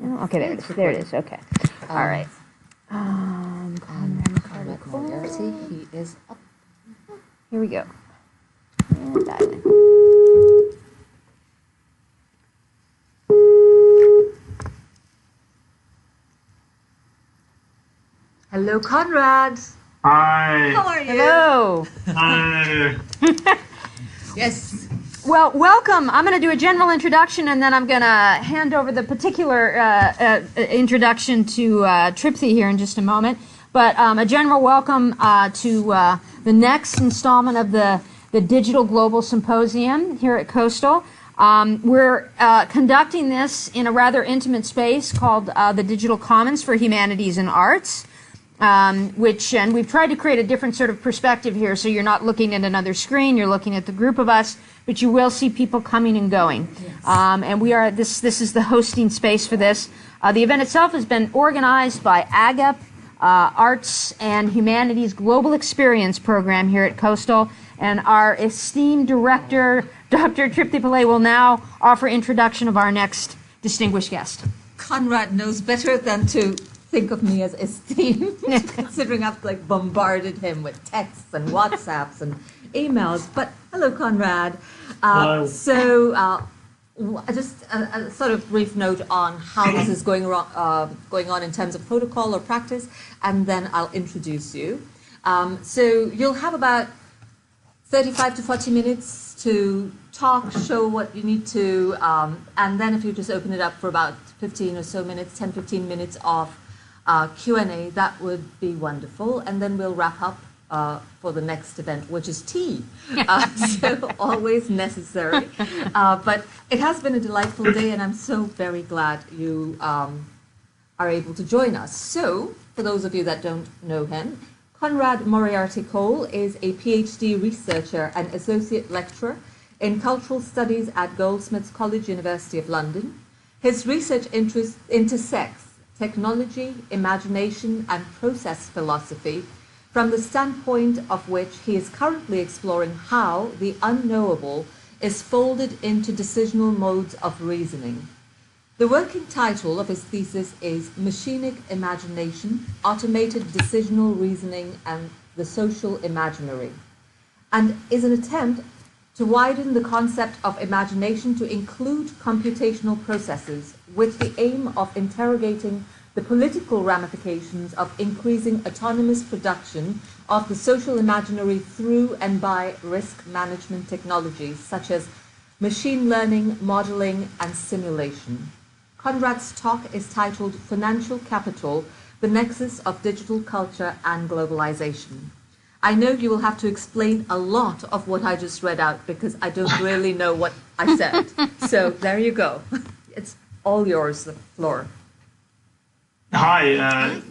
Okay, there it is. There it is. Okay. All right. Conrad Moriarty, he is up. Here we go. And dial in. Hello, Conrad. Hi. How are you? Hello. Hi. Yes. Well, welcome. I'm going to do a general introduction, and then I'm going to hand over the particular introduction to Tripthy here in just a moment. But a general welcome to the next installment of the Digital Global Symposium here at Coastal. We're conducting this in a rather intimate space called the Digital Commons for Humanities and Arts. And we've tried to create a different sort of perspective here, so you're not looking at another screen, you're looking at the group of us, but you will see people coming and going. Yes. And we are, this is the hosting space for this. The event itself has been organized by AGAP, Arts and Humanities Global Experience Program here at Coastal, and our esteemed director, Dr. Tripthy Pillai, will now offer introduction of our next distinguished guest. Conrad knows better than to think of me as esteemed, considering I've like bombarded him with texts and WhatsApps and emails. But hello, Conrad. Hello. Just a sort of brief note on how this is going on in terms of protocol or practice, and then I'll introduce you. So you'll have about 35 to 40 minutes to talk, show what you need to, and then if you just open it up for about 15 or so minutes, 10, 15 minutes of Q&A, that would be wonderful. And then we'll wrap up for the next event, which is tea. So always necessary. But it has been a delightful day, and I'm so very glad you are able to join us. So, for those of you that don't know him, Conrad Moriarty Cole is a PhD researcher and associate lecturer in cultural studies at Goldsmiths College, University of London. His research interests intersects technology, imagination, and process philosophy, from the standpoint of which he is currently exploring how the unknowable is folded into decisional modes of reasoning. The working title of his thesis is Machinic Imagination, Automated Decisional Reasoning, and the Social Imaginary, and is an attempt to widen the concept of imagination to include computational processes with the aim of interrogating the political ramifications of increasing autonomous production of the social imaginary through and by risk management technologies such as machine learning, modeling, and simulation. Conrad's talk is titled Financial Capital, the Nexus of Digital Culture and Globalization. I know you will have to explain a lot of what I just read out because I don't really know what I said. So there you go. It's all yours, the floor. Hi.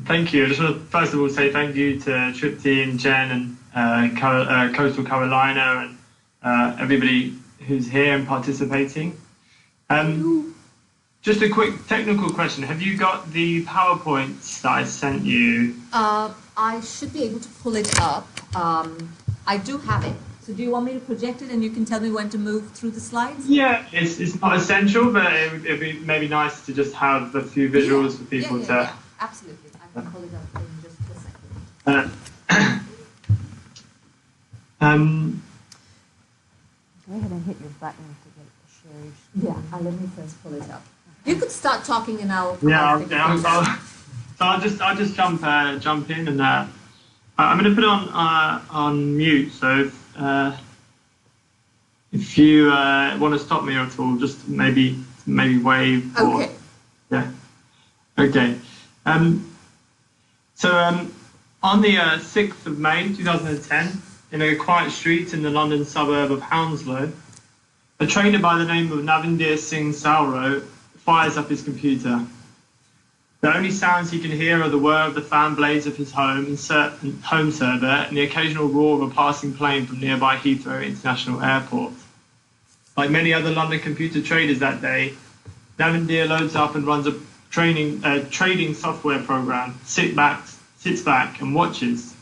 Thank you. I just want to first of all say thank you to Tripthy and Jen and Coastal Carolina and everybody who's here and participating. Just a quick technical question. Have you got the PowerPoints that I sent you? I should be able to pull it up. I do have it. So do you want me to project it and you can tell me when to move through the slides? Yeah, it's not essential, but it'd be maybe nice to just have a few visuals for people to... Yeah, absolutely. I can pull it up in just a second. Go ahead and hit your button to get it to share. Yeah, let me first pull it up. You could start talking and I'll... I'll just jump in and I'm going to put it on mute. So if you want to stop me at all, just maybe wave. Okay. Or, yeah. Okay. So on the 6th of May 2010, in a quiet street in the London suburb of Hounslow, a trader by the name of Navindir Singh Sauro fires up his computer. The only sounds he can hear are the whir of the fan blades of his home server and the occasional roar of a passing plane from nearby Heathrow International Airport. Like many other London computer traders that day, Navindir loads up and runs a trading software program, sits back and watches.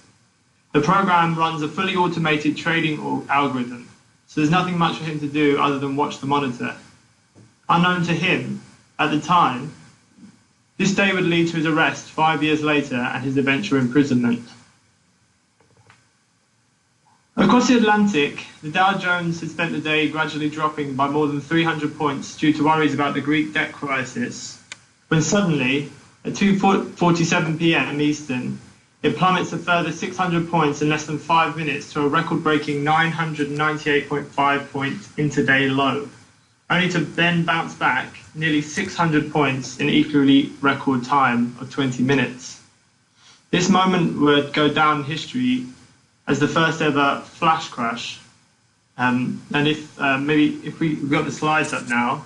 The program runs a fully automated trading algorithm, so there's nothing much for him to do other than watch the monitor. Unknown to him, at the time, this day would lead to his arrest 5 years later and his eventual imprisonment. Across the Atlantic, the Dow Jones had spent the day gradually dropping by more than 300 points due to worries about the Greek debt crisis, when suddenly, at 2:47 p.m. Eastern, it plummets a further 600 points in less than 5 minutes to a record-breaking 998.5 point intraday low, only to then bounce back nearly 600 points in equally record time of 20 minutes. This moment would go down in history as the first ever flash crash. And if we've got the slides up now.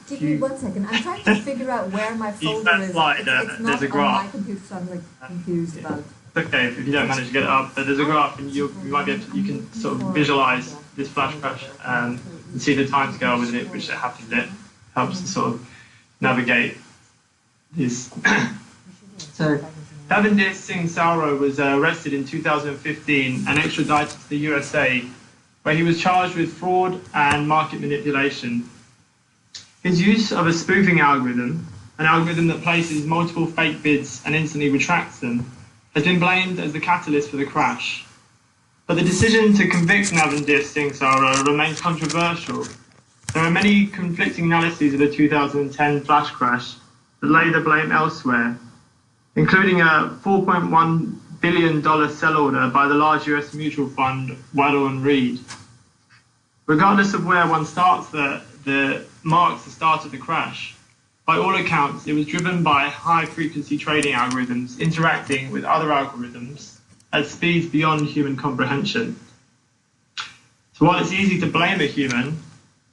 Give me 1 second. I'm trying to figure out where my folder is. Slide, it's not there's a on graph. my computer, so I'm confused about it. It's okay if you don't manage to get it up, but there's a graph, and you might be able to, you can sort of visualize this flash crash and see the timescale with it, which it happened at. Helps to sort of navigate this. So, Navindir Singh Sauro was arrested in 2015 and extradited to the USA, where he was charged with fraud and market manipulation. His use of a spoofing algorithm, an algorithm that places multiple fake bids and instantly retracts them, has been blamed as the catalyst for the crash. But the decision to convict Navindir Singh Sauro remains controversial. There are many conflicting analyses of the 2010 flash crash that lay the blame elsewhere, including a $4.1 billion sell order by the large US mutual fund Waddell & Reed. Regardless of where one starts the marks the start of the crash, by all accounts, it was driven by high-frequency trading algorithms interacting with other algorithms at speeds beyond human comprehension. So while it's easy to blame a human,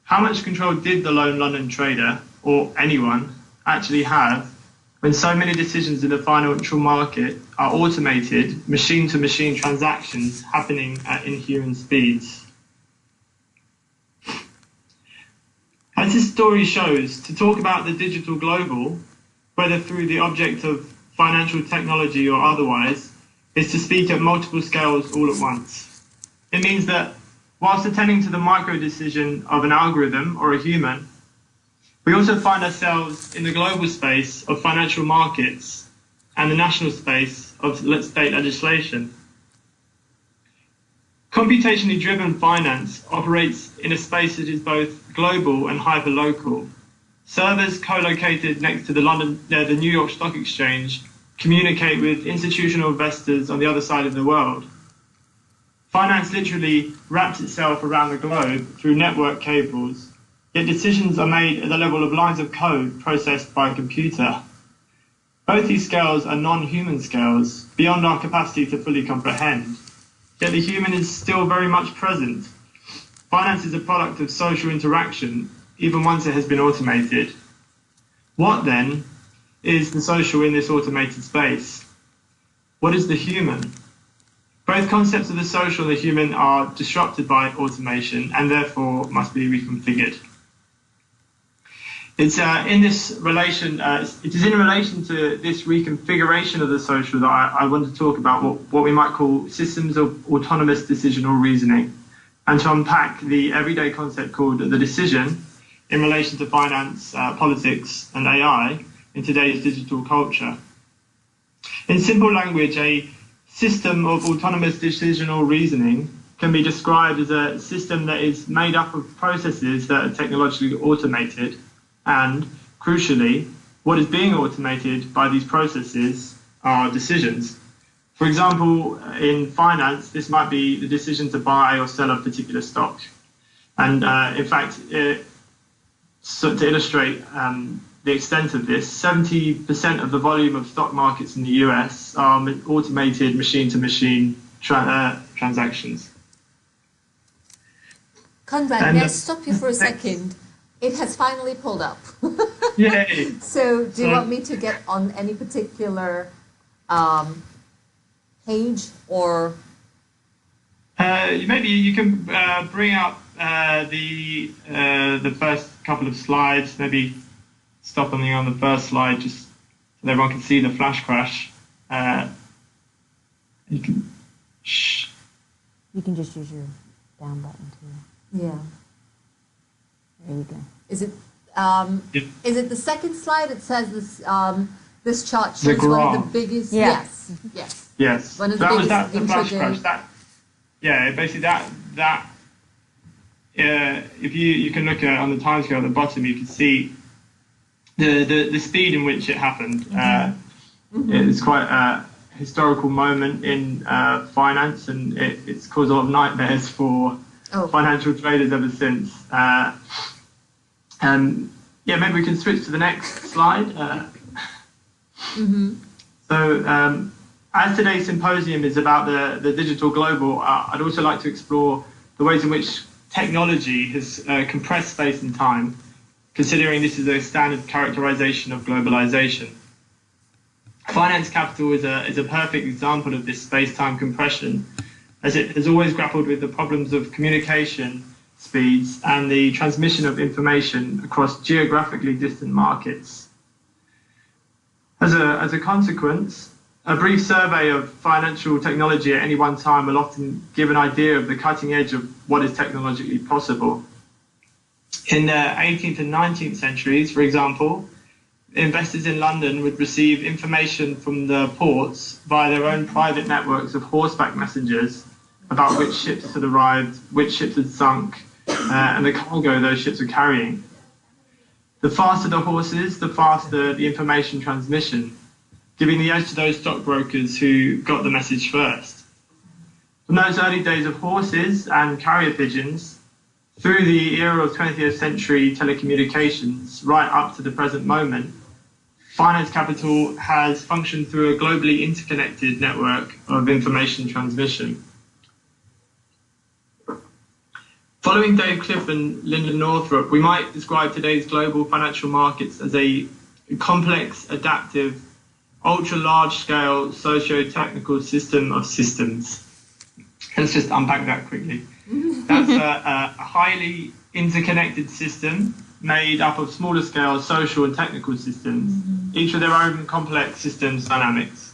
how much control did the lone London trader, or anyone, actually have when so many decisions in the financial market are automated, machine-to-machine transactions happening at inhuman speeds? As this story shows, to talk about the digital global, whether through the object of financial technology or otherwise, is to speak at multiple scales all at once. It means that whilst attending to the micro decision of an algorithm or a human, we also find ourselves in the global space of financial markets and the national space of state legislation. Computationally driven finance operates in a space that is both global and hyperlocal. Servers co-located next to the New York Stock Exchange communicate with institutional investors on the other side of the world. Finance literally wraps itself around the globe through network cables, yet decisions are made at the level of lines of code processed by a computer. Both these scales are non-human scales, beyond our capacity to fully comprehend, yet the human is still very much present. Finance is a product of social interaction, even once it has been automated. What, then, is the social in this automated space? What is the human? Both concepts of the social and the human are disrupted by automation and therefore must be reconfigured. It is in relation to this reconfiguration of the social that I want to talk about what we might call systems of autonomous decisional reasoning, and to unpack the everyday concept called the decision in relation to finance, politics, and AI in today's digital culture. In simple language, a system of autonomous decisional reasoning can be described as a system that is made up of processes that are technologically automated, and, crucially, what is being automated by these processes are decisions. For example, in finance, this might be the decision to buy or sell a particular stock. And in fact, so to illustrate the extent of this, 70% of the volume of stock markets in the US are automated machine-to-machine transactions. Conrad, may I stop you for a second? It has finally pulled up. Yay! So do you want me to get on any particular page or? Maybe you can bring up the first couple of slides, maybe stop something on the first slide just so that everyone can see the flash crash. You can just use your down button too. Yeah. There you go. Is it Yep. Is it the second slide? It says this. This chart The shows one of graph. the biggest. Yeah. Yes. Yes. Yes. One of So the that was biggest the flash intraday- crash. Basically that if you can look at on the timescale at the bottom, you can see the speed in which it happened. It's quite a historical moment in finance, and it's caused a lot of nightmares for financial traders ever since. Maybe we can switch to the next slide. So, as today's symposium is about the digital global, I'd also like to explore the ways in which technology has compressed space and time, considering this is a standard characterization of globalization. Finance capital is a perfect example of this space-time compression, as it has always grappled with the problems of communication speeds and the transmission of information across geographically distant markets. As a consequence, a brief survey of financial technology at any one time will often give an idea of the cutting edge of what is technologically possible. In the 18th and 19th centuries, for example, investors in London would receive information from the ports via their own private networks of horseback messengers about which ships had arrived, which ships had sunk, and the cargo those ships were carrying. The faster the horses, the faster the information transmission, giving the edge to those stockbrokers who got the message first. From those early days of horses and carrier pigeons, through the era of 20th century telecommunications, right up to the present moment, finance capital has functioned through a globally interconnected network of information transmission. Following Dave Cliff and Lyndon Northrop, we might describe today's global financial markets as a complex, adaptive, ultra-large-scale socio-technical system of systems. Let's just unpack that quickly. That's a highly interconnected system made up of smaller-scale social and technical systems, each with their own complex systems dynamics.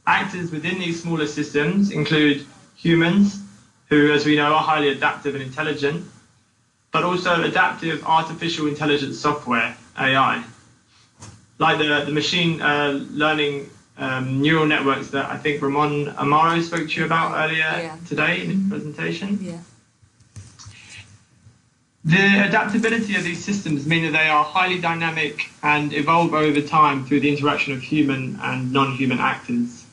Actors within these smaller systems include humans, who, as we know, are highly adaptive and intelligent, but also adaptive artificial intelligence software, AI. Like the machine learning neural networks that I think Ramon Amaro spoke to you about earlier today in his presentation. Yeah. The adaptability of these systems mean that they are highly dynamic and evolve over time through the interaction of human and non-human actors.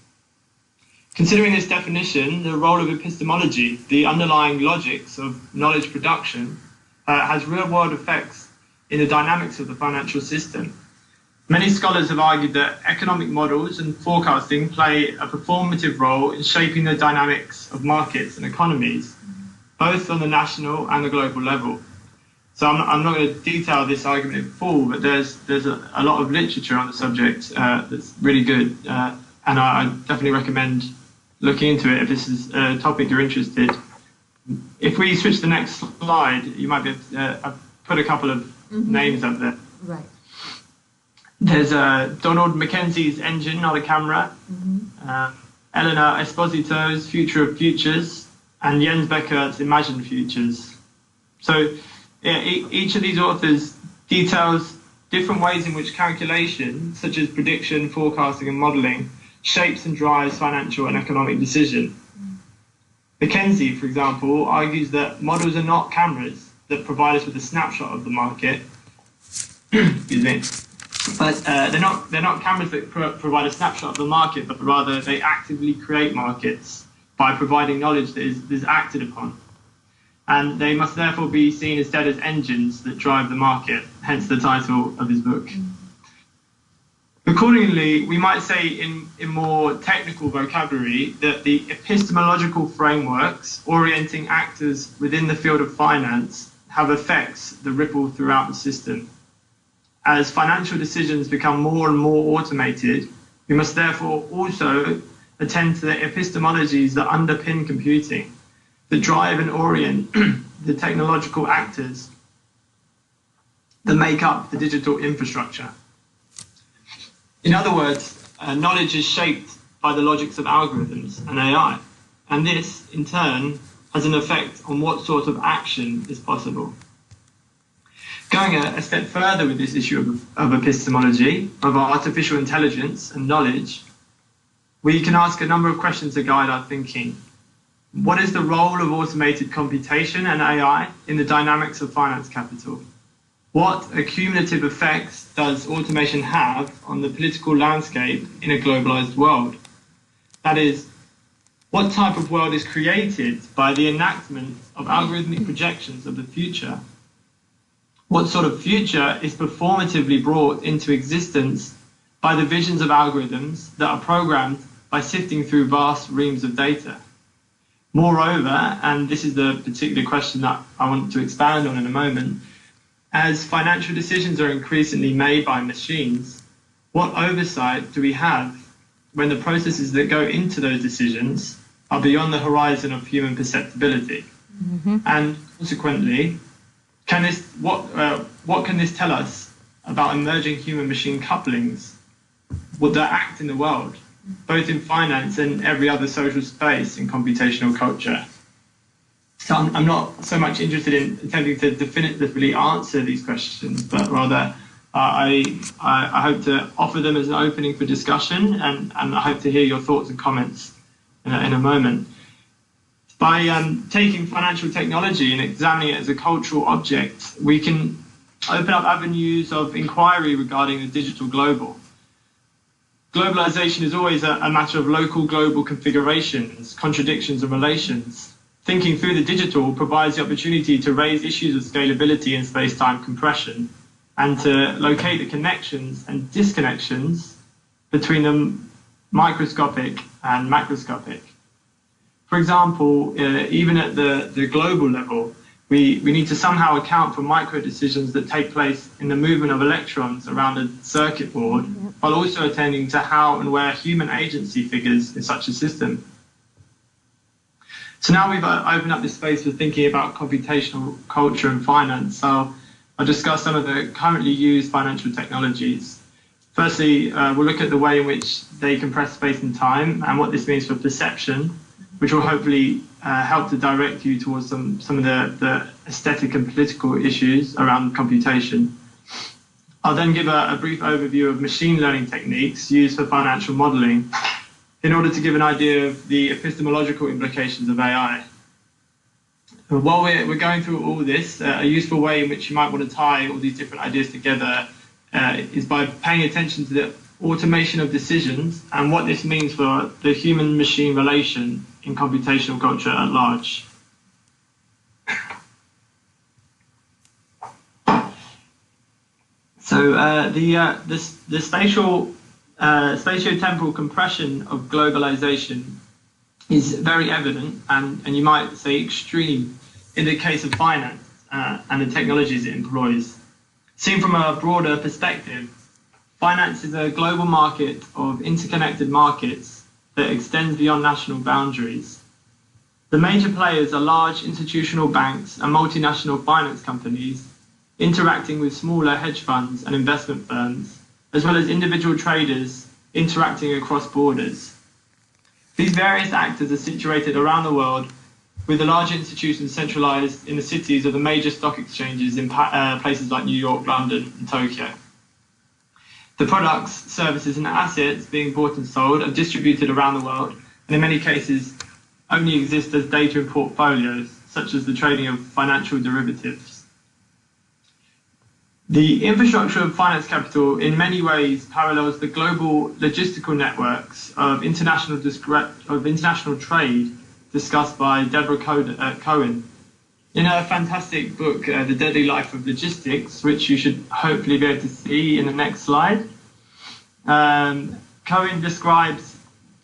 Considering this definition, the role of epistemology, the underlying logics of knowledge production, has real-world effects in the dynamics of the financial system. Many scholars have argued that economic models and forecasting play a performative role in shaping the dynamics of markets and economies, both on the national and the global level. So I'm not going to detail this argument in full, but there's a lot of literature on the subject that's really good, and I definitely recommend looking into it if this is a topic you're interested. If we switch to the next slide, you might be able to I've put a couple of names up there. Right. There's Donald Mackenzie's Engine, Not a Camera, Eleanor Esposito's Future of Futures, and Jens Beckert's Imagine Futures. So each of these authors details different ways in which calculation, such as prediction, forecasting, and modelling, shapes and drives financial and economic decision. Mackenzie, for example, argues that models are not cameras that provide us with a snapshot of the market. Excuse me. But they're not cameras that provide a snapshot of the market, but rather they actively create markets by providing knowledge that is acted upon. And they must therefore be seen instead as engines that drive the market, hence the title of his book. Accordingly, we might say in more technical vocabulary that the epistemological frameworks orienting actors within the field of finance have effects that ripple throughout the system. As financial decisions become more and more automated, we must therefore also attend to the epistemologies that underpin computing, that drive and orient the technological actors that make up the digital infrastructure. In other words, knowledge is shaped by the logics of algorithms and AI, and this, in turn, has an effect on what sort of action is possible. Going a step further with this issue of epistemology, of artificial intelligence and knowledge, we can ask a number of questions to guide our thinking. What is the role of automated computation and AI in the dynamics of finance capital? What accumulative effects does automation have on the political landscape in a globalized world? That is, what type of world is created by the enactment of algorithmic projections of the future? What sort of future is performatively brought into existence by the visions of algorithms that are programmed by sifting through vast reams of data? Moreover, and this is the particular question that I want to expand on in a moment, as financial decisions are increasingly made by machines, what oversight do we have when the processes that go into those decisions are beyond the horizon of human perceptibility? Mm-hmm. And consequently, what can this tell us about emerging human-machine couplings that act in the world, both in finance and every other social space in computational culture? So I'm not so much interested in attempting to definitively answer these questions, but rather I hope to offer them as an opening for discussion, and I hope to hear your thoughts and comments in a moment. By taking financial technology and examining it as a cultural object, we can open up avenues of inquiry regarding the digital global. Globalization is always a matter of local global configurations, contradictions and relations. Thinking through the digital provides the opportunity to raise issues of scalability and space-time compression, and to locate the connections and disconnections between the microscopic and macroscopic. For example, even at the global level, we need to somehow account for micro decisions that take place in the movement of electrons around a circuit board, while also attending to how and where human agency figures in such a system. So now we've opened up this space for thinking about computational culture and finance. So I'll discuss some of the currently used financial technologies. Firstly, we'll look at the way in which they compress space and time and what this means for perception, which will hopefully help to direct you towards some of the aesthetic and political issues around computation. I'll then give a brief overview of machine learning techniques used for financial modeling in order to give an idea of the epistemological implications of AI. While we're going through all this, a useful way in which you might want to tie all these different ideas together is by paying attention to the automation of decisions and what this means for the human-machine relation in computational culture at large. So the spatio-temporal compression of globalization is very evident and you might say extreme in the case of finance and the technologies it employs. Seen from a broader perspective, finance is a global market of interconnected markets that extends beyond national boundaries. The major players are large institutional banks and multinational finance companies interacting with smaller hedge funds and investment firms, as well as individual traders interacting across borders. These various actors are situated around the world, with the large institutions centralized in the cities of the major stock exchanges in places like New York, London, and Tokyo. The products, services, and assets being bought and sold are distributed around the world, and in many cases only exist as data in portfolios, such as the trading of financial derivatives. The infrastructure of finance capital in many ways parallels the global logistical networks of international trade discussed by Deborah Cohen in her fantastic book, The Deadly Life of Logistics, which you should hopefully be able to see in the next slide. Cohen describes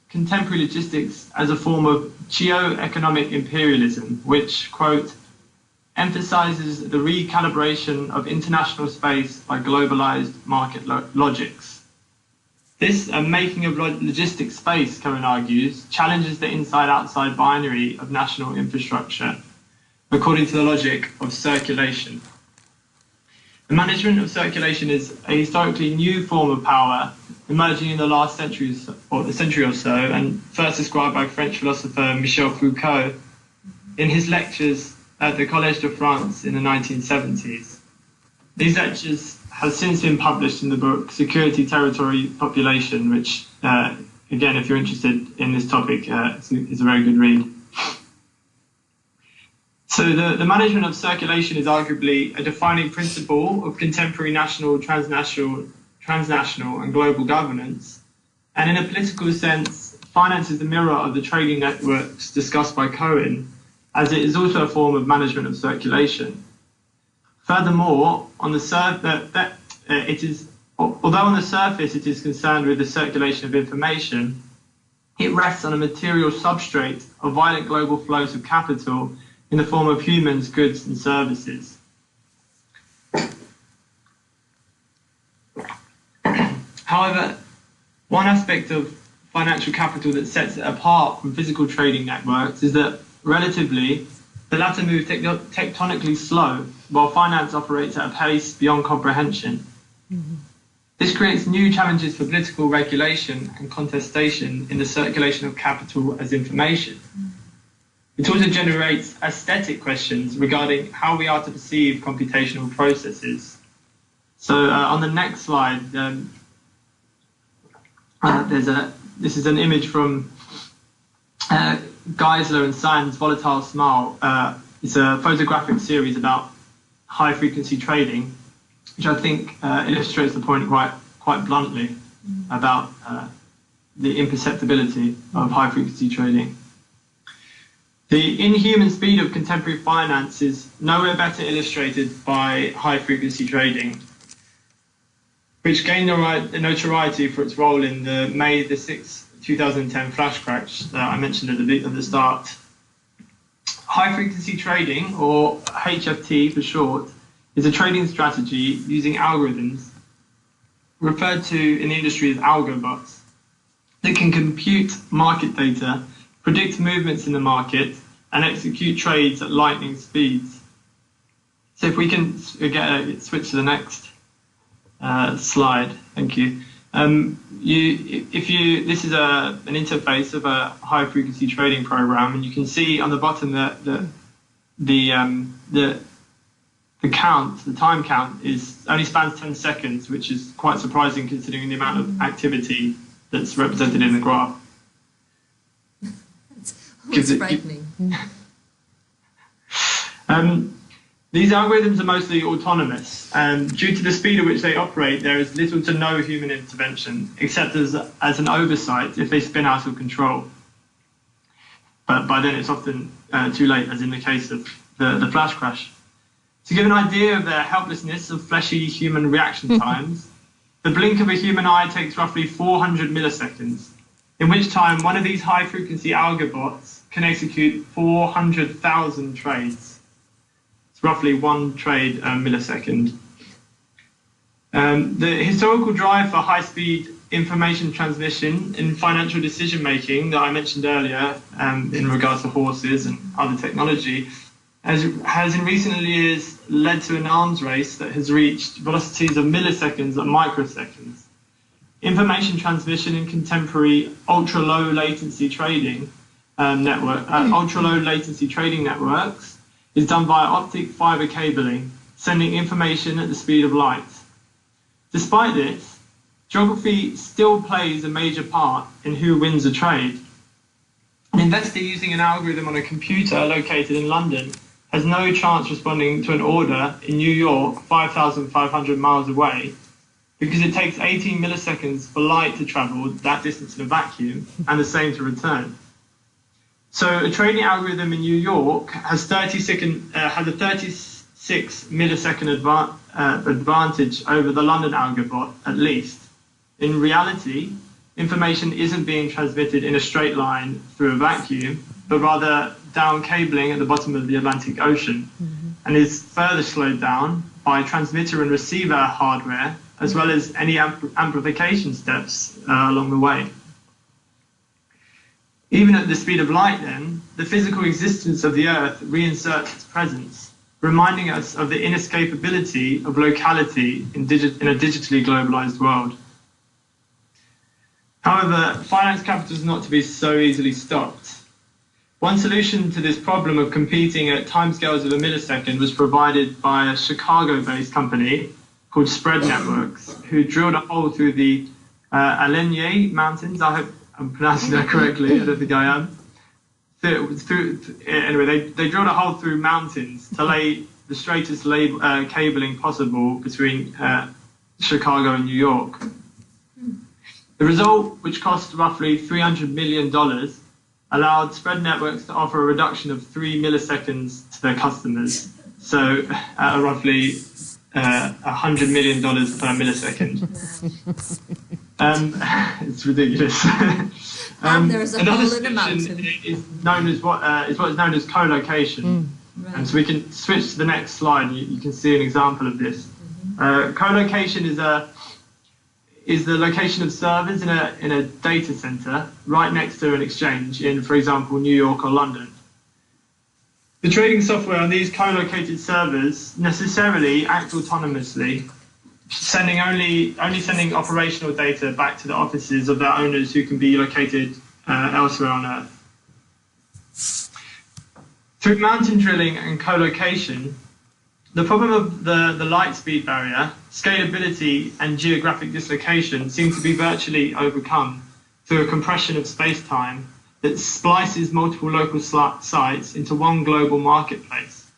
contemporary logistics as a form of geo-economic imperialism, which, quote, emphasizes the recalibration of international space by globalized market logics. This making of logistics space, Cohen argues, challenges the inside-outside binary of national infrastructure, according to the logic of circulation. The management of circulation is a historically new form of power, emerging in the last century or so, and first described by French philosopher Michel Foucault in his lectures at the Collège de France in the 1970s. These lectures have since been published in the book Security, Territory, Population, which, again, if you're interested in this topic, is a very good read. So the management of circulation is arguably a defining principle of contemporary national, transnational, and global governance. And in a political sense, finance is the mirror of the trading networks discussed by Cohen, as it is also a form of management of circulation. Furthermore, although on the surface it is concerned with the circulation of information, it rests on a material substrate of violent global flows of capital in the form of humans, goods, and services. However, one aspect of financial capital that sets it apart from physical trading networks is that, relatively, the latter move tectonically slow, while finance operates at a pace beyond comprehension. Mm-hmm. This creates new challenges for political regulation and contestation in the circulation of capital as information. Mm-hmm. It also generates aesthetic questions regarding how we are to perceive computational processes. So on the next slide, this is an image from Geisler and Sand's Volatile Smile. It's a photographic series about high-frequency trading, which I think illustrates the point quite bluntly about the imperceptibility of high-frequency trading. The inhuman speed of contemporary finance is nowhere better illustrated by high-frequency trading, which gained notoriety for its role in the May 6, 2010 flash crash that I mentioned at the start. High-frequency trading, or HFT for short, is a trading strategy using algorithms, referred to in the industry as algo bots, that can compute market data, predict movements in the market, and execute trades at lightning speeds. So if we can switch to the next slide, thank you. This is an interface of a high-frequency trading program, and you can see on the bottom that the time count only spans 10 seconds, which is quite surprising considering the amount of activity that's represented in the graph. It's frightening. These algorithms are mostly autonomous, and due to the speed at which they operate, there is little to no human intervention, except as an oversight if they spin out of control. But by then it's often too late, as in the case of the flash crash. To give an idea of the helplessness of fleshy human reaction times, the blink of a human eye takes roughly 400 milliseconds, in which time one of these high-frequency algo bots can execute 400,000 trades. Roughly one trade a millisecond. The historical drive for high-speed information transmission in financial decision-making that I mentioned earlier in regards to horses and other technology has in recent years led to an arms race that has reached velocities of milliseconds and microseconds. Information transmission in contemporary ultra-low latency trading networks is done via optic fiber cabling, sending information at the speed of light. Despite this, geography still plays a major part in who wins a trade. An investor using an algorithm on a computer located in London has no chance responding to an order in New York 5,500 miles away, because it takes 18 milliseconds for light to travel that distance in a vacuum and the same to return. So a trading algorithm in New York has a 36 millisecond advantage over the London algo bot, at least. In reality, information isn't being transmitted in a straight line through a vacuum, but rather down cabling at the bottom of the Atlantic Ocean, and is further slowed down by transmitter and receiver hardware, as well as any amplification steps along the way. Even at the speed of light, then, the physical existence of the Earth reinserts its presence, reminding us of the inescapability of locality in a digitally globalized world. However, finance capital is not to be so easily stopped. One solution to this problem of competing at timescales of a millisecond was provided by a Chicago-based company called Spread Networks, who drilled a hole through the Allegheny Mountains. I hope I'm pronouncing that correctly. I don't think I am. Anyway, they drilled a hole through mountains to lay the straightest cabling possible between Chicago and New York. The result, which cost roughly $300 million, allowed Spread Networks to offer a reduction of 3 milliseconds to their customers, so roughly $100 million per millisecond. It's ridiculous. And there's a another hole in the mountain. is known as what is known as co-location. Right. And so we can switch to the next slide. You can see an example of this. Co-location is the location of servers in a data center right next to an exchange in, for example, New York or London. The trading software on these co-located servers necessarily act autonomously, only sending operational data back to the offices of their owners, who can be located elsewhere on Earth. Through mountain drilling and co-location, the problem of the light speed barrier, scalability, and geographic dislocation seem to be virtually overcome through a compression of space-time that splices multiple local sites into one global marketplace.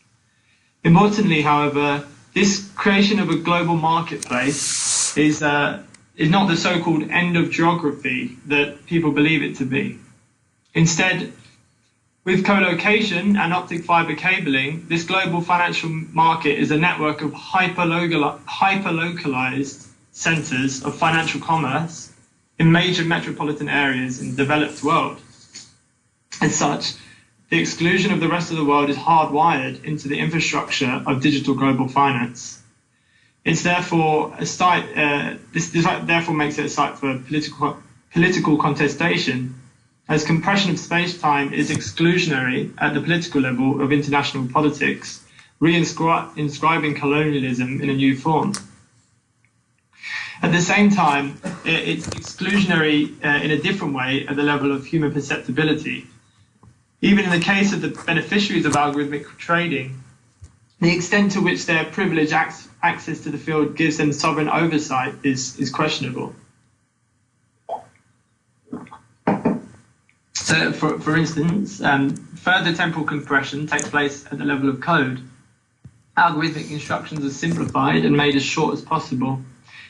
Importantly, however, this creation of a global marketplace is not the so-called end of geography that people believe it to be. Instead, with co-location and optic fiber cabling, this global financial market is a network of hyper-localized centers of financial commerce in major metropolitan areas in the developed world. As such, the exclusion of the rest of the world is hardwired into the infrastructure of digital global finance. It's therefore a site. This therefore makes it a site for political contestation, as compression of space-time is exclusionary at the political level of international politics, inscribing colonialism in a new form. At the same time, it's exclusionary in a different way at the level of human perceptibility. Even in the case of the beneficiaries of algorithmic trading, the extent to which their privileged access to the field gives them sovereign oversight is questionable. So, for instance, further temporal compression takes place at the level of code. Algorithmic instructions are simplified and made as short as possible,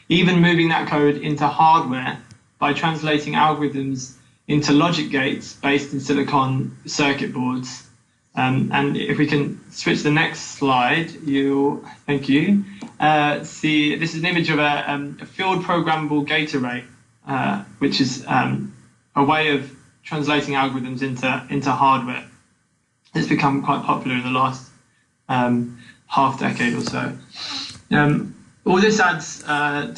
even moving that code into hardware by translating algorithms into logic gates based in silicon circuit boards. And if we can switch to the next slide, thank you. See, this is an image of a field programmable gate array, which is a way of translating algorithms into hardware. It's become quite popular in the last half decade or so. All this adds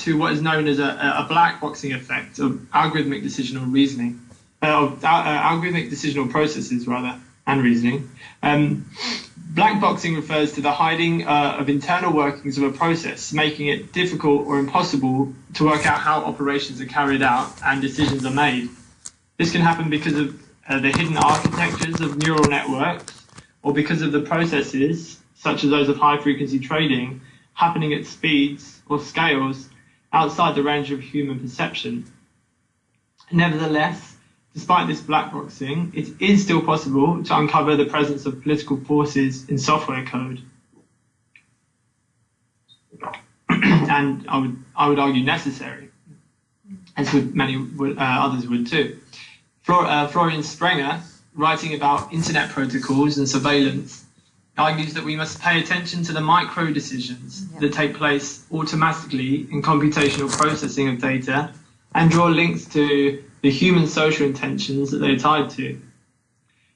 to what is known as a black boxing effect of algorithmic decisional reasoning, algorithmic decisional processes rather, and reasoning. Black boxing refers to the hiding of internal workings of a process, making it difficult or impossible to work out how operations are carried out and decisions are made. This can happen because of the hidden architectures of neural networks, or because of the processes, such as those of high-frequency trading, happening at speeds or scales outside the range of human perception. Nevertheless, despite this black boxing, it is still possible to uncover the presence of political forces in software code. And I would argue necessary, as many others would too. Florian Sprenger, writing about internet protocols and surveillance, argues that we must pay attention to the micro decisions that take place automatically in computational processing of data and draw links to the human social intentions that they're tied to.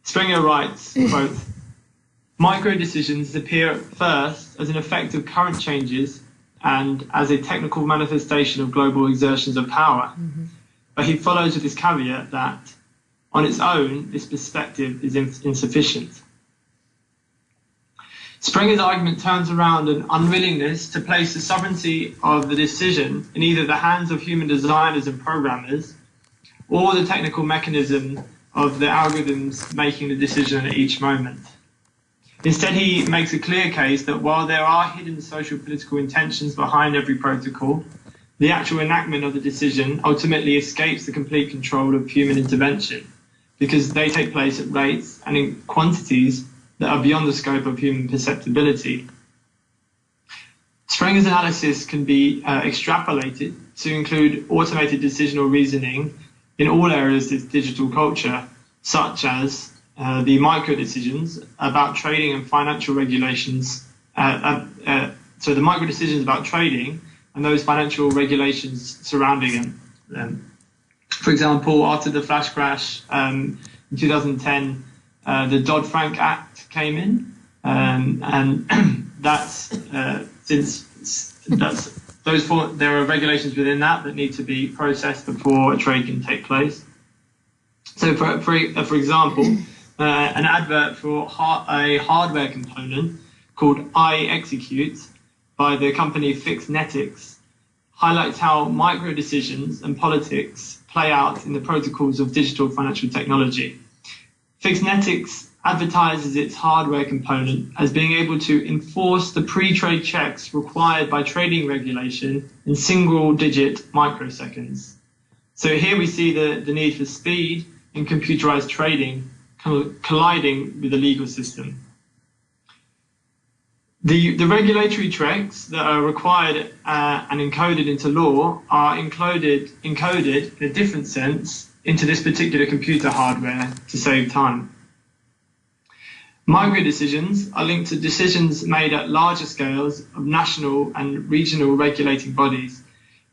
Sprenger writes, quote, "Micro decisions appear at first as an effect of current changes and as a technical manifestation of global exertions of power." But he follows with this caveat that, on its own, this perspective is insufficient. Sprenger's argument turns around an unwillingness to place the sovereignty of the decision in either the hands of human designers and programmers or the technical mechanism of the algorithms making the decision at each moment. Instead, he makes a clear case that while there are hidden social political intentions behind every protocol, the actual enactment of the decision ultimately escapes the complete control of human intervention, because they take place at rates and in quantities that are beyond the scope of human perceptibility. Sprenger's analysis can be extrapolated to include automated decisional reasoning in all areas of digital culture, such as the micro decisions about trading and financial regulations. So the micro decisions about trading and those financial regulations surrounding them. For example, after the flash crash in 2010, the Dodd-Frank Act came in, and that's there are regulations within that need to be processed before a trade can take place. So, for example, an advert for a hardware component called iExecute by the company Fixnetics highlights how micro decisions and politics play out in the protocols of digital financial technology. Fixnetics advertises its hardware component as being able to enforce the pre-trade checks required by trading regulation in single-digit microseconds. So here we see the need for speed in computerized trading colliding with the legal system. The regulatory checks that are required and encoded into law are encoded in a different sense into this particular computer hardware to save time. Micro decisions are linked to decisions made at larger scales of national and regional regulating bodies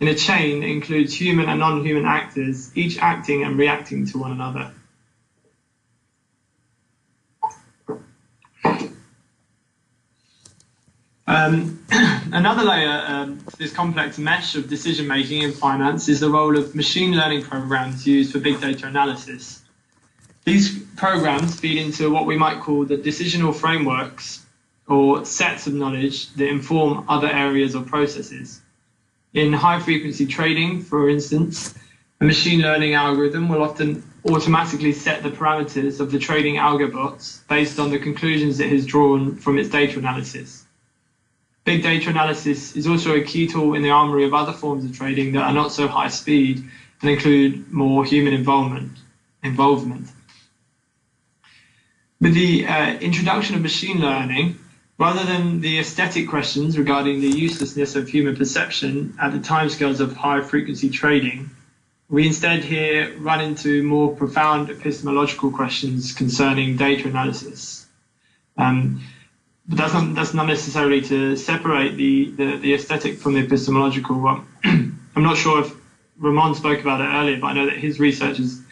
in a chain that includes human and non-human actors, each acting and reacting to one another. Another layer to this complex mesh of decision-making in finance is the role of machine learning programs used for big data analysis. These programs feed into what we might call the decisional frameworks or sets of knowledge that inform other areas or processes. In high-frequency trading, for instance, a machine learning algorithm will often automatically set the parameters of the trading algobots based on the conclusions it has drawn from its data analysis. Big data analysis is also a key tool in the armory of other forms of trading that are not so high speed and include more human involvement. With the introduction of machine learning, rather than the aesthetic questions regarding the uselessness of human perception at the timescales of high-frequency trading, we instead here run into more profound epistemological questions concerning data analysis. But that's not necessarily to separate the aesthetic from the epistemological one. I'm not sure if Ramon spoke about it earlier, but I know that his research is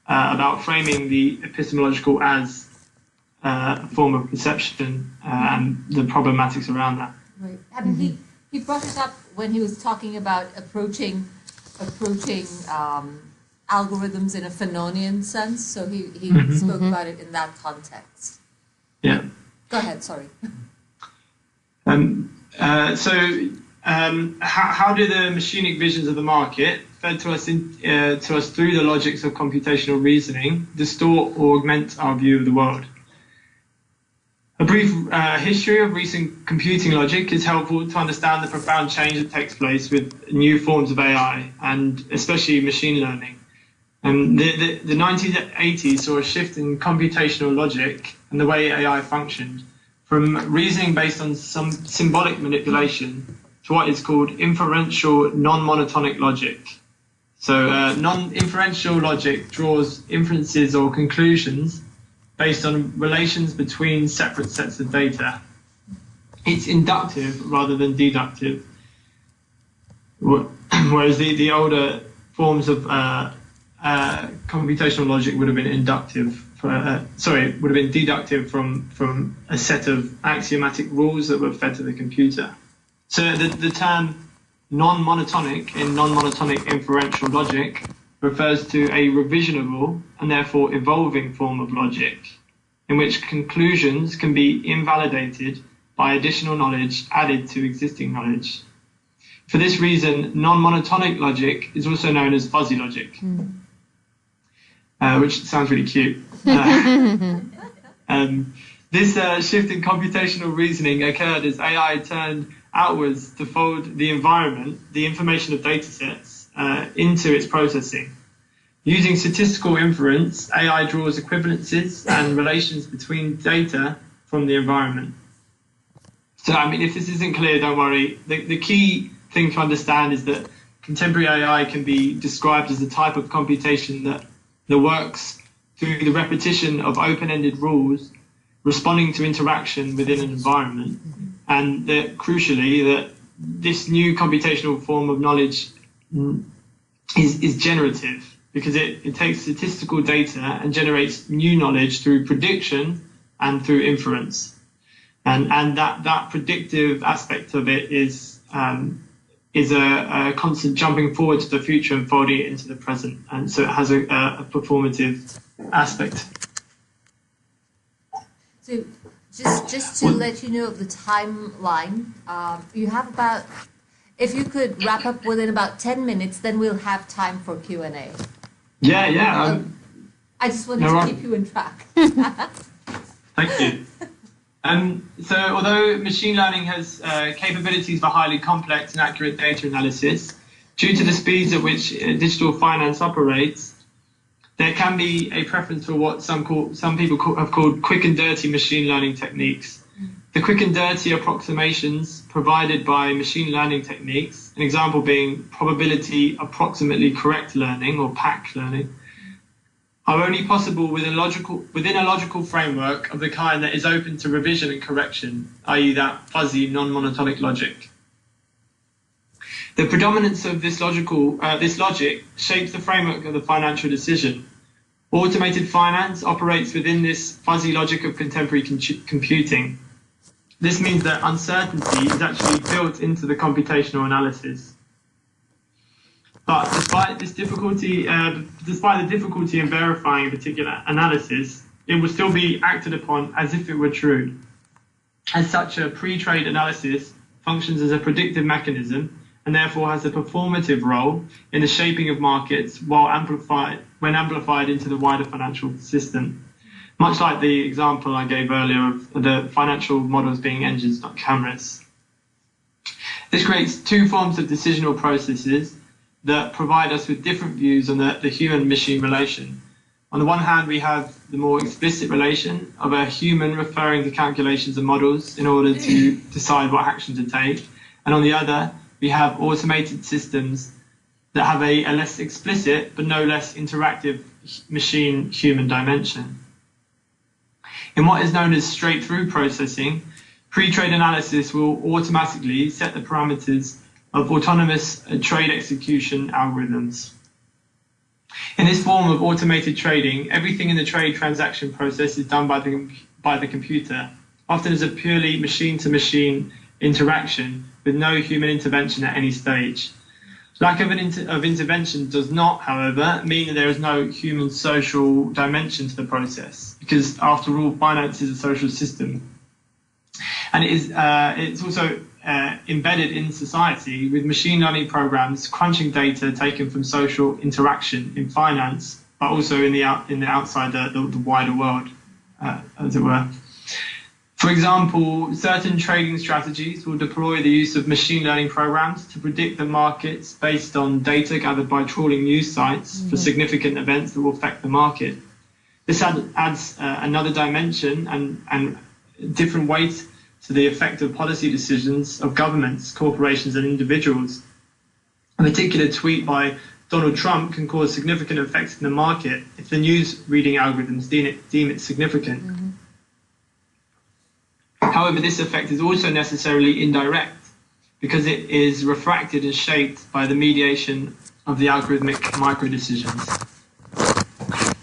about framing the epistemological as a form of perception and the problematics around that. Right. I mean, he brought it up when he was talking about approaching algorithms in a Fanonian sense. So he spoke about it in that context. Yeah. Go ahead. Sorry. How do the machinic visions of the market, fed to us through the logics of computational reasoning, distort or augment our view of the world? A brief history of recent computing logic is helpful to understand the profound change that takes place with new forms of AI, and especially machine learning. The 1980s saw a shift in computational logic and the way AI functioned, from reasoning based on some symbolic manipulation to what is called inferential non-monotonic logic. So non-inferential logic draws inferences or conclusions based on relations between separate sets of data. It's inductive rather than deductive, whereas the older forms of computational logic would have been inductive. Would have been deductive from a set of axiomatic rules that were fed to the computer. So the term non-monotonic in non-monotonic inferential logic refers to a revisionable and therefore evolving form of logic, in which conclusions can be invalidated by additional knowledge added to existing knowledge. For this reason, non-monotonic logic is also known as fuzzy logic. which sounds really cute. This shift in computational reasoning occurred as AI turned outwards to fold the environment, the information of datasets, into its processing. Using statistical inference, AI draws equivalences and relations between data from the environment. So, I mean, if this isn't clear, don't worry. The key thing to understand is that contemporary AI can be described as the type of computation that works through the repetition of open-ended rules responding to interaction within an environment, and that crucially that this new computational form of knowledge is generative, because it takes statistical data and generates new knowledge through prediction and through inference, and that predictive aspect of it is a constant jumping forward to the future and folding it into the present, and so it has a performative aspect. So just to let you know of the timeline, you have about, if you could wrap up within about 10 minutes, then we'll have time for Q&A. Yeah. I just wanted to keep you on track. Thank you. So although machine learning has capabilities for highly complex and accurate data analysis, due to the speeds at which digital finance operates, there can be a preference for what some people have called quick and dirty machine learning techniques. The quick and dirty approximations provided by machine learning techniques, an example being probability approximately correct learning, or PAC learning, are only possible within a logical framework of the kind that is open to revision and correction, i.e. that fuzzy non-monotonic logic. The predominance of this logic shapes the framework of the financial decision. Automated finance operates within this fuzzy logic of contemporary computing. This means that uncertainty is actually built into the computational analysis. But despite the difficulty in verifying a particular analysis, it will still be acted upon as if it were true. As such, a pre-trade analysis functions as a predictive mechanism and therefore has a performative role in the shaping of markets when amplified into the wider financial system. Much like the example I gave earlier of the financial models being engines, not cameras. This creates two forms of decisional processes that provide us with different views on the human-machine relation. On the one hand, we have the more explicit relation of a human referring to calculations and models in order to decide what action to take. And on the other, we have automated systems that have a less explicit but no less interactive machine-human dimension. In what is known as straight-through processing, pre-trade analysis will automatically set the parameters of autonomous trade execution algorithms. In this form of automated trading, everything in the trade transaction process is done by the computer, often as a purely machine-to-machine interaction with no human intervention at any stage. Lack of intervention does not, however, mean that there is no human social dimension to the process, because after all, finance is a social system. And it's also embedded in society, with machine learning programs crunching data taken from social interaction in finance, but also in the outside the wider world, as it were. For example, certain trading strategies will deploy the use of machine learning programs to predict the markets based on data gathered by trawling news sites for significant events that will affect the market. This adds another dimension and different weight to the effect of policy decisions of governments, corporations, and individuals. A particular tweet by Donald Trump can cause significant effects in the market if the news reading algorithms deem it significant. However, this effect is also necessarily indirect, because it is refracted and shaped by the mediation of the algorithmic micro-decisions.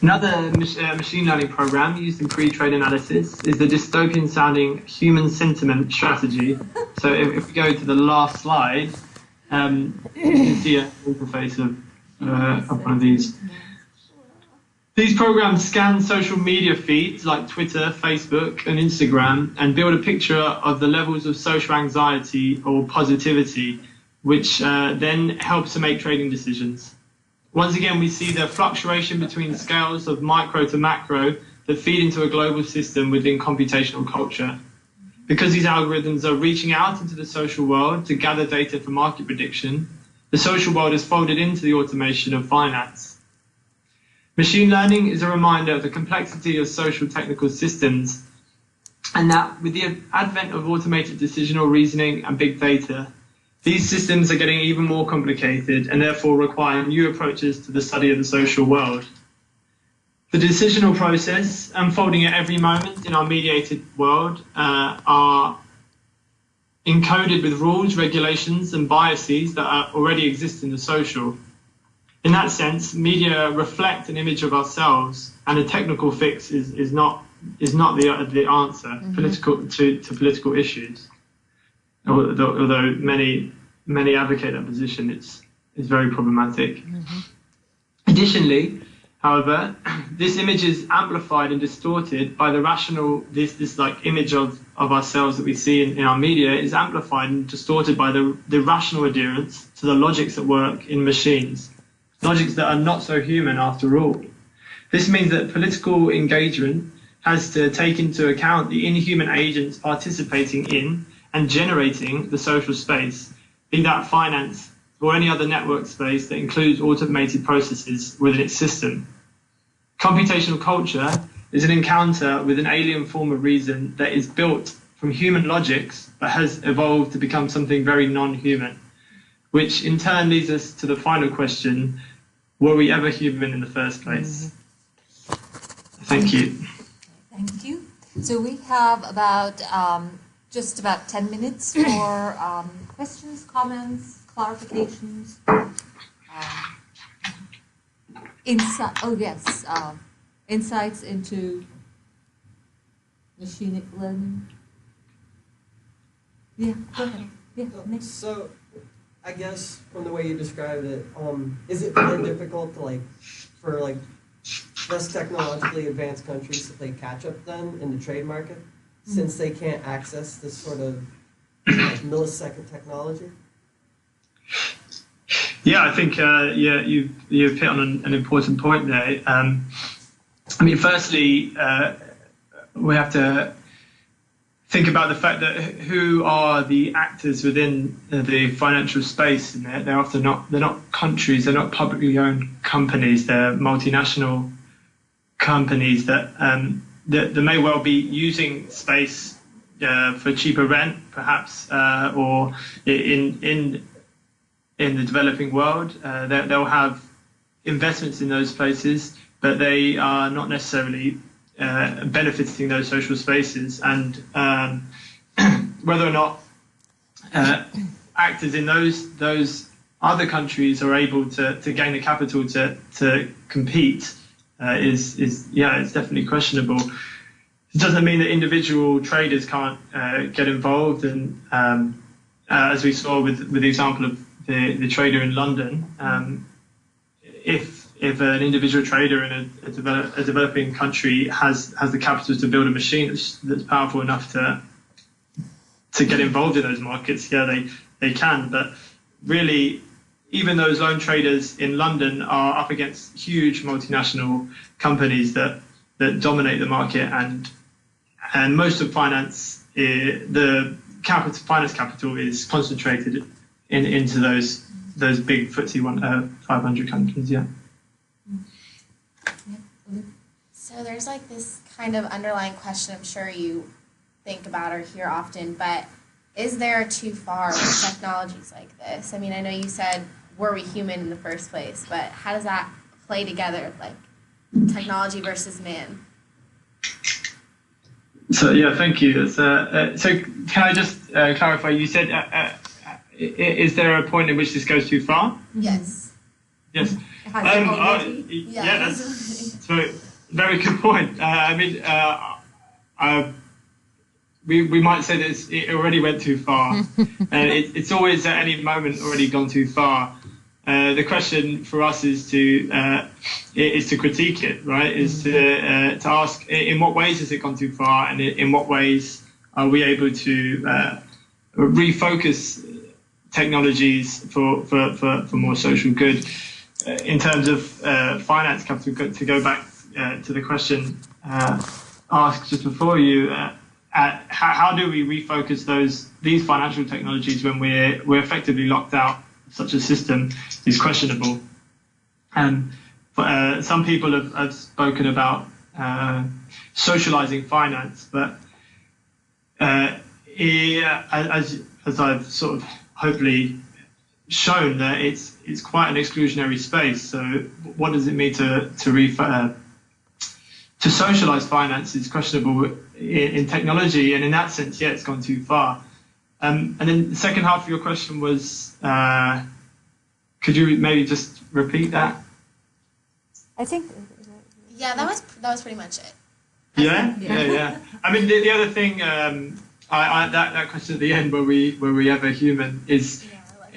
Another machine learning program used in pre-trade analysis is the dystopian-sounding human sentiment strategy. So if we go to the last slide, you can see an interface of one of these. These programs scan social media feeds like Twitter, Facebook, and Instagram and build a picture of the levels of social anxiety or positivity, which then helps to make trading decisions. Once again, we see the fluctuation between scales of micro to macro that feed into a global system within computational culture. Because these algorithms are reaching out into the social world to gather data for market prediction, the social world is folded into the automation of finance. Machine learning is a reminder of the complexity of social technical systems, and that with the advent of automated decisional reasoning and big data, these systems are getting even more complicated and therefore require new approaches to the study of the social world. The decisional process unfolding at every moment in our mediated world are encoded with rules, regulations, and biases that already exist in the social. In that sense, media reflect an image of ourselves, and a technical fix is not the answer to political issues. Although many advocate that position, it's very problematic. Additionally, however, this image is amplified and distorted by the rational, this like image of ourselves that we see in our media is amplified and distorted by the rational adherence to the logics at work in machines, logics that are not so human after all. This means that political engagement has to take into account the inhuman agents participating in and generating the social space, be that finance or any other network space that includes automated processes within its system. Computational culture is an encounter with an alien form of reason that is built from human logics but has evolved to become something very non-human, which in turn leads us to the final question: were we ever human in the first place? Thank you. Thank you. So we have about just about 10 minutes for questions, comments, clarifications. Insights into machine learning. Yeah, go ahead. Yeah, Nick. So, I guess from the way you described it, is it very difficult to for less technologically advanced countries to play catch up then in the trade market, since they can't access this sort of millisecond technology? Yeah, I think you've hit on an important point there. I mean, firstly, we have to think about the fact that who are the actors within the financial space, and they're often they're not countries, they're not publicly owned companies, they're multinational companies that may well be using space for cheaper rent, perhaps, or in the developing world. They'll have investments in those places, but they are not necessarily benefiting those social spaces. And whether or not actors in those other countries are able to gain the capital to compete is it's definitely questionable. It doesn't mean that individual traders can't get involved, and as we saw with the example of the trader in London, if an individual trader in a developing country has the capital to build a machine that's powerful enough to get involved in those markets, they can. But really, even those lone traders in London are up against huge multinational companies that dominate the market, and most of finance, finance capital is concentrated into those big FTSE 500 companies. Yeah. So there's this kind of underlying question I'm sure you think about or hear often, but is there too far with technologies like this? I mean, I know you said, were we human in the first place, but how does that play together, technology versus man? So, yeah, thank you. So can I just clarify, you said, is there a point in which this goes too far? Yes. Yes. Yeah, that's a very good point. I mean, we might say that it already went too far. It's always at any moment already gone too far. The question for us is to critique it, right? Is to ask in what ways has it gone too far, and in what ways are we able to refocus technologies for more social good. in terms of finance capital, to go back to the question asked just before you, how do we refocus these financial technologies when we're effectively locked out of such a system is questionable. And some people have spoken about socializing finance, but as I've sort of hopefully shown, that it's quite an exclusionary space. So what does it mean to socialize finance is questionable in technology, and in that sense, yeah, it's gone too far. And then the second half of your question was, could you maybe just repeat that? I think. Yeah, that was pretty much it. Yeah. I mean, the other thing, that question at the end, were we ever human, is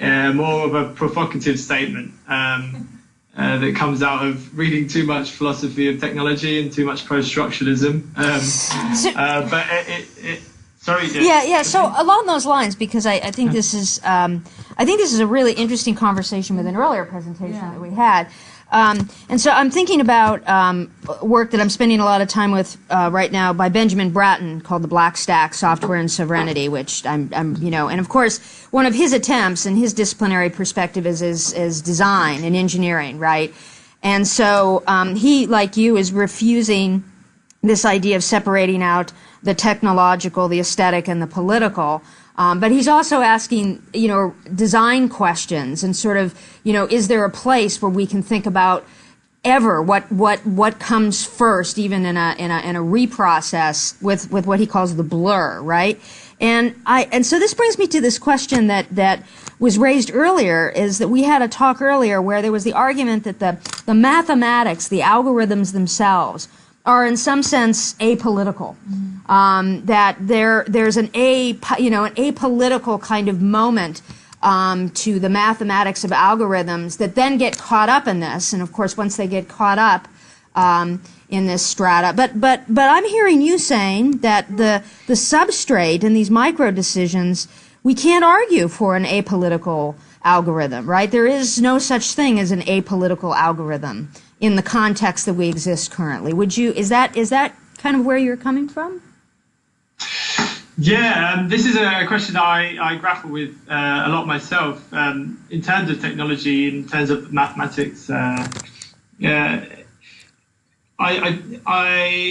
more of a provocative statement that comes out of reading too much philosophy of technology and too much post-structuralism. But sorry. Yeah. So along those lines, because I think this is a really interesting conversation with an earlier presentation that we had. And so I'm thinking about work that I'm spending a lot of time with right now by Benjamin Bratton called The Black Stack: Software and Sovereignty, which I'm and of course one of his attempts and his disciplinary perspective is design and engineering, right? And so he, like you, is refusing this idea of separating out the technological, the aesthetic, and the political. But he's also asking, design questions and sort of, is there a place where we can think about ever what comes first, even in a reprocess with what he calls the blur, right? And so this brings me to this question that was raised earlier, is that we had a talk earlier where there was the argument that the mathematics, the algorithms themselves, are in some sense apolitical. That there's an apolitical kind of moment to the mathematics of algorithms that then get caught up in this, and of course once they get caught up in this strata. But I'm hearing you saying that the substrate in these micro decisions, we can't argue for an apolitical algorithm, right? There is no such thing as an apolitical algorithm in the context that we exist currently. Is that kind of where you're coming from? Yeah, this is a question I grapple with a lot myself in terms of technology, in terms of mathematics. I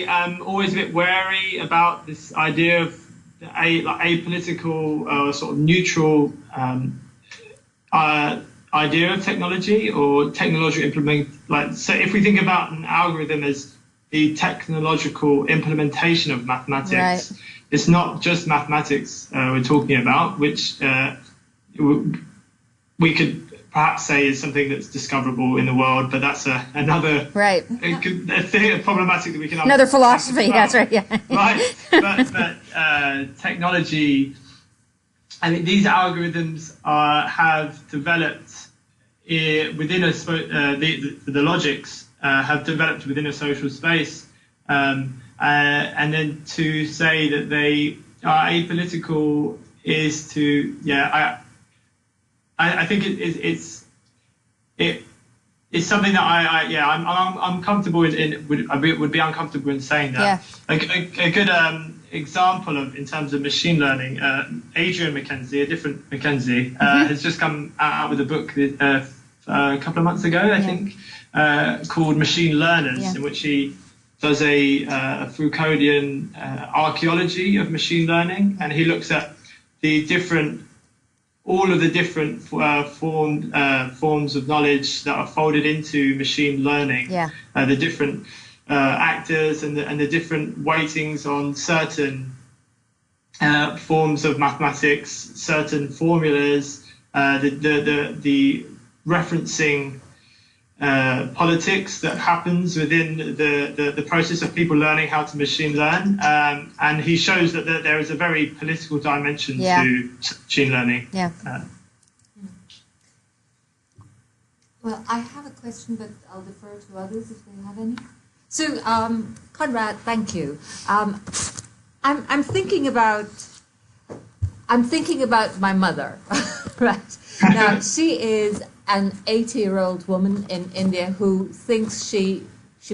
am always a bit wary about this idea of apolitical, sort of neutral idea of technology or technological implement. So if we think about an algorithm as the technological implementation of mathematics, right. It's not just mathematics we're talking about, which we could perhaps say is something that's discoverable in the world, but that's another right. a problematic that we can another philosophy. That's right. Yeah. Right, but technology. I mean, these algorithms have developed within the logics have developed within a social space, and then to say that they are apolitical is to I think it's something that I'm comfortable in would be uncomfortable in saying that. Yeah. A good example of in terms of machine learning, Adrian Mackenzie, a different Mackenzie, has just come out with a book a couple of months ago, I think, called Machine Learners, in which he does a Foucauldian archaeology of machine learning, and he looks at all of the different forms of knowledge that are folded into machine learning, the different actors and the different weightings on certain forms of mathematics, certain formulas, the referencing politics that happens within the process of people learning how to machine learn, and he shows that there is a very political dimension to machine learning. Yeah. Well, I have a question, but I'll defer to others if they have any. So, Conrad, thank you. I'm thinking about my mother, right? Now, she is an 80-year-old woman in India who thinks she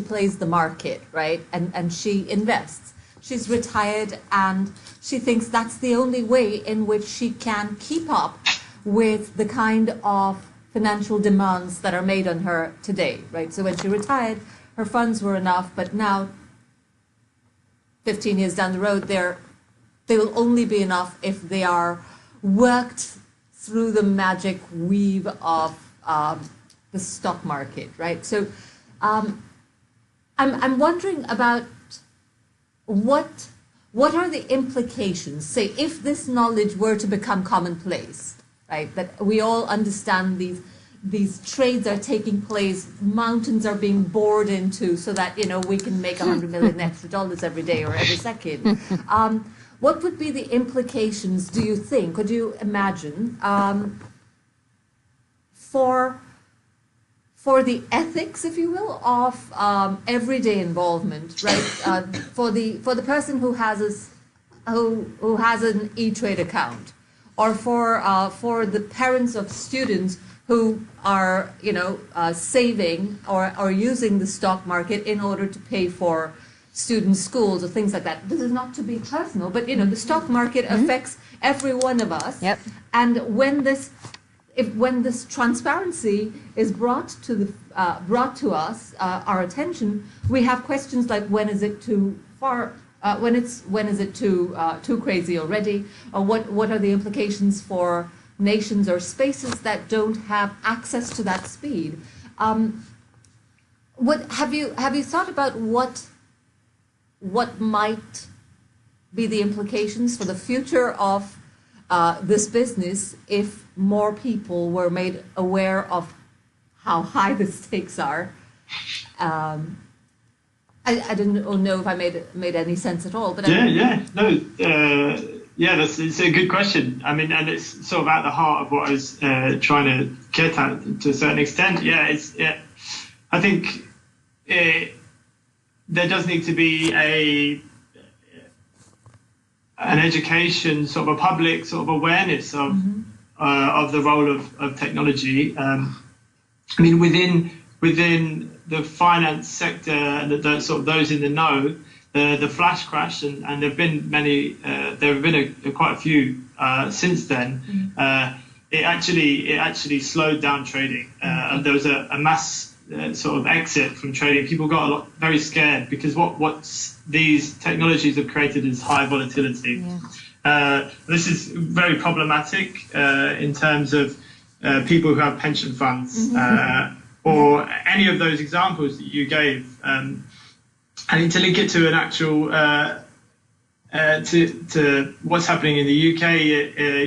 plays the market, right? And she invests. She's retired and she thinks that's the only way in which she can keep up with the kind of financial demands that are made on her today, right? So when she retired, her funds were enough, but now, 15 years down the road, they will only be enough if they are worked through the magic weave of the stock market, right? So I'm wondering about what are the implications, say, if this knowledge were to become commonplace, right? That we all understand these trades are taking place, mountains are being bored into so that, we can make 100 million extra dollars every day or every second. What would be the implications, do you think, could you imagine, for the ethics, if you will, of everyday involvement, right? For the person who has an E-Trade account, or for the parents of students who are saving or using the stock market in order to pay for student schools or things like that. This is not to be personal, but the stock market affects every one of us. Yep. And when this transparency is brought to us, our attention, we have questions like, when is it too far? When is it too crazy already? Or what are the implications for nations or spaces that don't have access to that speed? What have you thought about what might be the implications for the future of this business if more people were made aware of how high the stakes are? I don't know if I made any sense at all, but it's a good question. I mean, and it's sort of at the heart of what I was trying to get at to a certain extent. I think there does need to be an education, sort of a public sort of awareness of the role of technology. I mean, within the finance sector, the sort of those in the know, the flash crash, and there have been many, there have been quite a few since then. It actually slowed down trading. There was a mass sort of exit from trading. People got very scared because what these technologies have created is high volatility. This is very problematic in terms of people who have pension funds or any of those examples that you gave. I need to link it to an actual to what's happening in the UK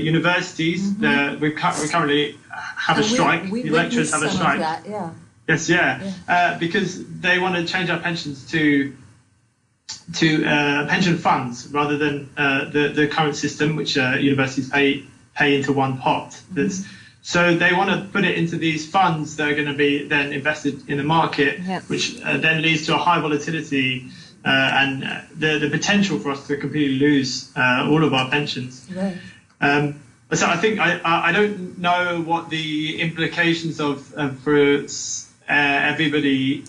universities. We currently have a strike. The lecturers have a strike. Yes, because they want to change our pensions to pension funds rather than the current system, which universities pay into one pot. So they want to put it into these funds that are going to be then invested in the market, which then leads to a high volatility and the potential for us to completely lose all of our pensions. Right. So I think I don't know what the implications for everybody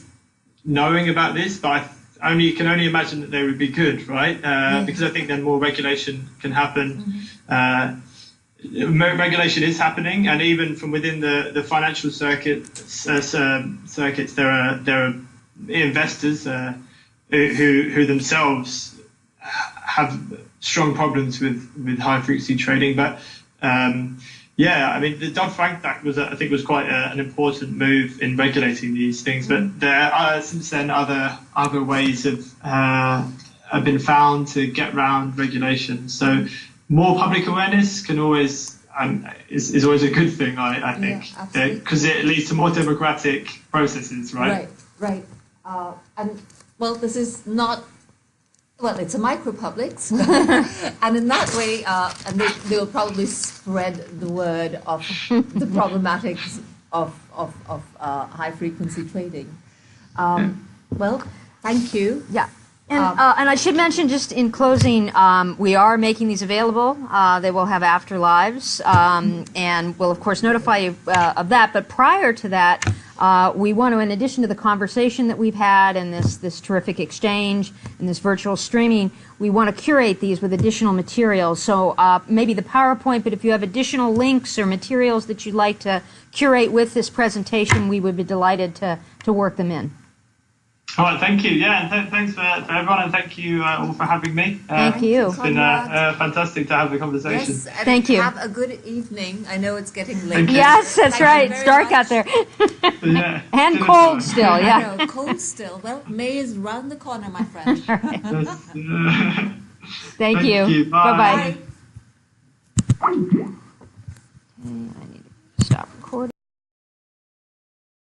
knowing about this, but I can only imagine that they would be good, right? Because I think then more regulation can happen. Regulation is happening, and even from within the financial circuits, there are investors who themselves have strong problems with high frequency trading. But I mean, the Dodd-Frank Act was quite an important move in regulating these things. But there are since then other ways have been found to get around regulation. So more public awareness can always is always a good thing, I think, because it leads to more democratic processes, right? Right. And well, this is not. Well, it's a micropublics, and in that way, and they will probably spread the word of the problematics of high frequency trading. Well, thank you. Yeah. And I should mention, just in closing, we are making these available. They will have afterlives, and we'll, of course, notify you of that. But prior to that, we want to, in addition to the conversation that we've had and this terrific exchange and this virtual streaming, we want to curate these with additional materials. So maybe the PowerPoint, but if you have additional links or materials that you'd like to curate with this presentation, we would be delighted to work them in. All right, thank you. Yeah, and thanks for everyone, and thank you all for having me. Thank you. It's been fantastic to have the conversation. Yes, and Thank you. Have a good evening. I know it's getting late. Yes, that's Thank you right. very It's dark much. out there. Yeah. And Dinner cold time. still, yeah. I know, cold still. Well, May is round the corner, my friend. Yes. Thank you. Bye. Bye-bye. Bye. Okay,